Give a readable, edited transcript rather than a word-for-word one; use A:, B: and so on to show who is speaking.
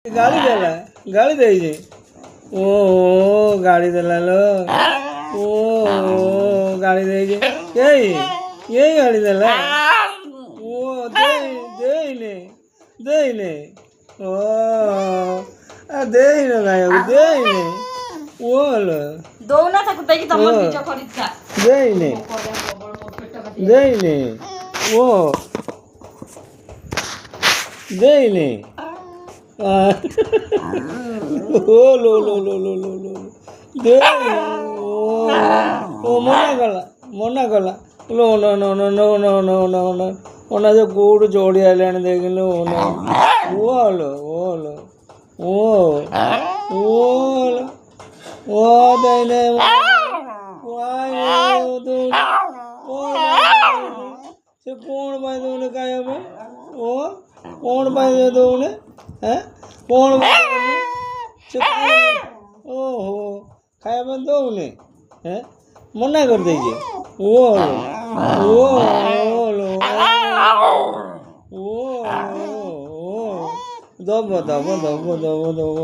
A: ଗାଳି ଦେଲା ଗାଳି ଦେଇଛି ଓ ଗାଳି ଦେଲା ଲୋ ଓ ଗାଳି ଦେଇଛି ଏଇ ଏଇ ଗାଳି ଦେଲା ଓ ଦେଇନେ ଦେଇନେ ଓ ଦେଇନେ ଖାଇବାକୁ ଦେଇନେ ଓ ଲୋ
B: ଦଉନା ତାକୁ ଦେଇକି ତମ ନିଜ କରିକି ଖା
A: ଦେଇନେ ଦେଇନେ ଓ ଦେଇନେ ଓ লো লো লো লো লো লো দে ଓ ମନା କଲା ଲୋ ନ ନ ନ ନ ନ ନ ନ ନ ଓନା ଯେ କୋଉଠୁ ଚଢ଼ି ଆଇଲାଣି ଦେଖିଲୁ ଓଲୋ ଓଲୋ ଓ ଓଲୋ ଓ ଦେଇନେ ସେ କ'ଣ ପାଇଁ ଦେଉନି ଖାଇବା ପାଇଁ ଓ କ'ଣ ପାଇଁ ଦେଉନି କ'ଣ ସେ ଓହୋ ଖାଇବା ପାଇଁ ଦେଉନି ମନା କରିଦେଇଛି ଓ ଦବ ଦବ ଦବ ଦବ ଦବ